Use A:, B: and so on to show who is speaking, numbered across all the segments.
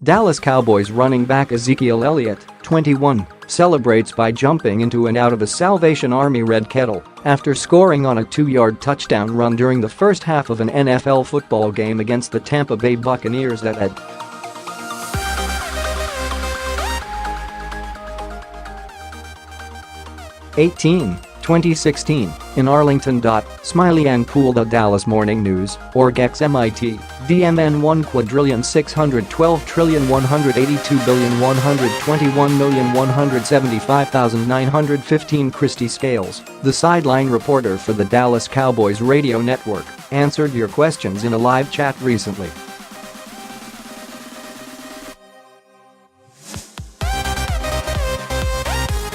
A: Dallas Cowboys running back Ezekiel Elliott, 21, celebrates by jumping into and out of a Salvation Army red kettle after scoring on a 2-yard touchdown run during the first half of an NFL football game against the Tampa Bay Buccaneers at 2016, in Arlington. Smiley and Pool. The Dallas Morning News, org XMIT, DMN 1,612,182,121,175,915. Christy Scales, the sideline reporter for the Dallas Cowboys radio network, answered your questions in a live chat recently.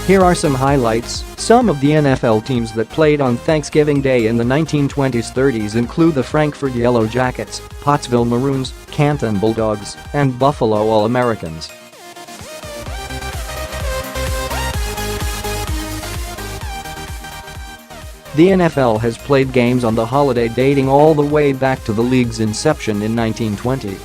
A: Here are some highlights. Some of the NFL teams that played on Thanksgiving Day in the 1920s-30s include the Frankfurt Yellow Jackets, Pottsville Maroons, Canton Bulldogs, and Buffalo All-Americans. The NFL has played games on the holiday dating all the way back to the league's inception in 1920.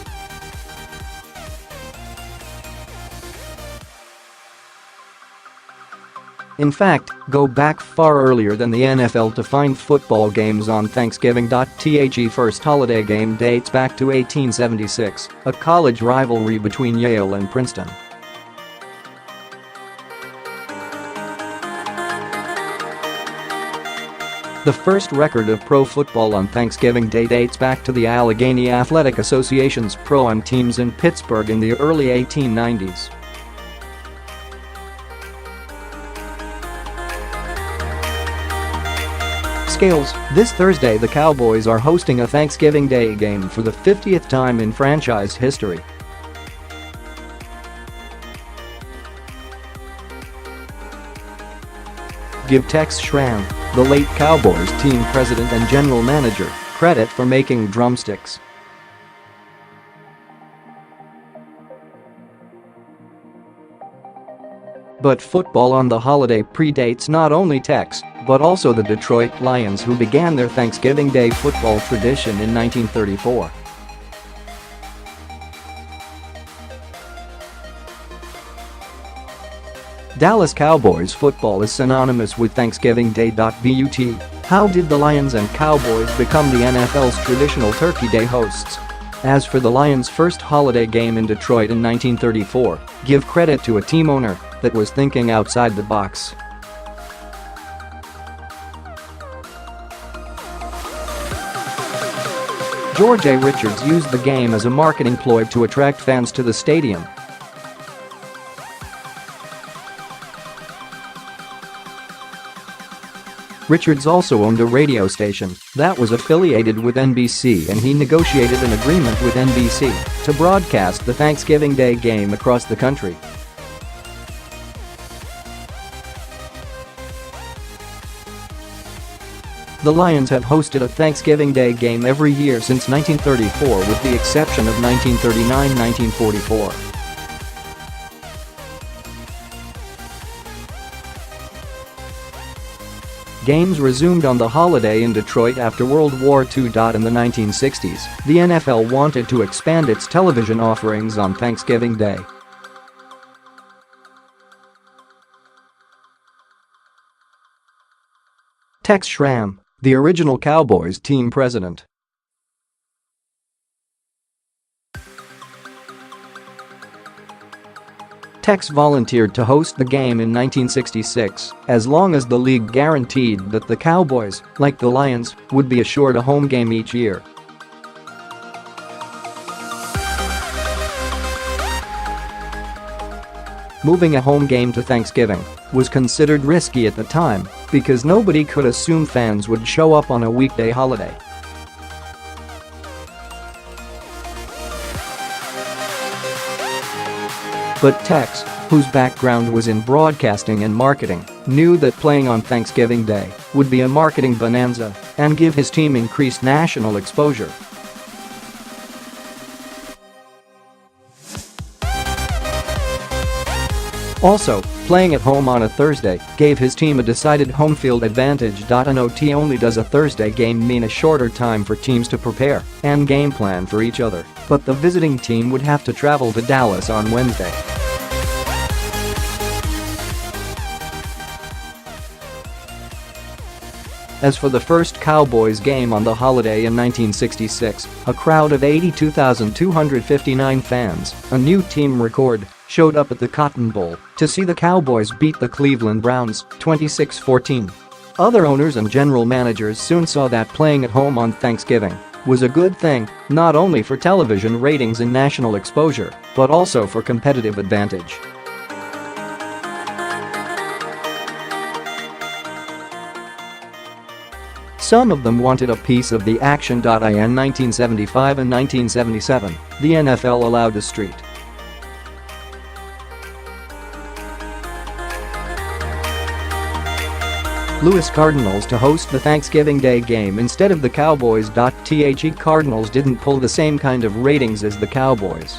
A: In fact, go back far earlier than the NFL to find football games on Thanksgiving. The first holiday game dates back to 1876, a college rivalry between Yale and Princeton. The first record of pro football on Thanksgiving Day dates back to the Allegheny Athletic Association's Pro-Am teams in Pittsburgh in the early 1890s. Scales, this Thursday the Cowboys are hosting a Thanksgiving Day game for the 50th time in franchise history. Give Tex Schramm, the late Cowboys team president and general manager, credit for making drumsticks. But football on the holiday predates not only Tex, but also the Detroit Lions, who began their Thanksgiving Day football tradition in 1934. Dallas Cowboys football is synonymous with Thanksgiving Day. But how did the Lions and Cowboys become the NFL's traditional Turkey Day hosts? As for the Lions' first holiday game in Detroit in 1934, give credit to a team owner that was thinking outside the box. George A. Richards used the game as a marketing ploy to attract fans to the stadium. Richards also owned a radio station that was affiliated with NBC, and he negotiated an agreement with NBC to broadcast the Thanksgiving Day game across the country. The Lions have hosted a Thanksgiving Day game every year since 1934, with the exception of 1939-1944. Games resumed on the holiday in Detroit after World War II. In the 1960s, the NFL wanted to expand its television offerings on Thanksgiving Day. Tex Schramm, the original Cowboys team president. Tex volunteered to host the game in 1966, as long as the league guaranteed that the Cowboys, like the Lions, would be assured a home game each year. Moving a home game to Thanksgiving was considered risky at the time because nobody could assume fans would show up on a weekday holiday. But Tex, whose background was in broadcasting and marketing, knew that playing on Thanksgiving Day would be a marketing bonanza and give his team increased national exposure. Also, playing at home on a Thursday gave his team a decided home field advantage. Not only does a Thursday game mean a shorter time for teams to prepare and game plan for each other, but the visiting team would have to travel to Dallas on Wednesday. As for the first Cowboys game on the holiday in 1966, a crowd of 82,259 fans, a new team record, showed up at the Cotton Bowl to see the Cowboys beat the Cleveland Browns 26-14. Other owners and general managers soon saw that playing at home on Thanksgiving was a good thing, not only for television ratings and national exposure, but also for competitive advantage. Some of them wanted a piece of the action. In 1975 and 1977, the NFL allowed a street Louis Cardinals to host the Thanksgiving Day game instead of the Cowboys. The Cardinals didn't pull the same kind of ratings as the Cowboys.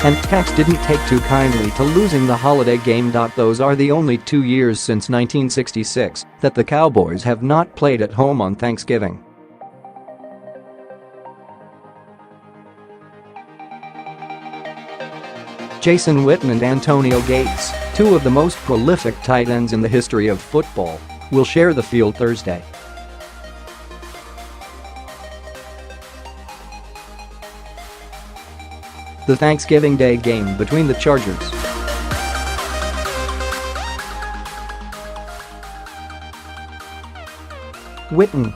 A: And Tex didn't take too kindly to losing the holiday game. Those are the only 2 years since 1966 that the Cowboys have not played at home on Thanksgiving. Jason Witten and Antonio Gates, two of the most prolific tight ends in the history of football, will share the field Thursday. The Thanksgiving Day game between the Chargers Witten,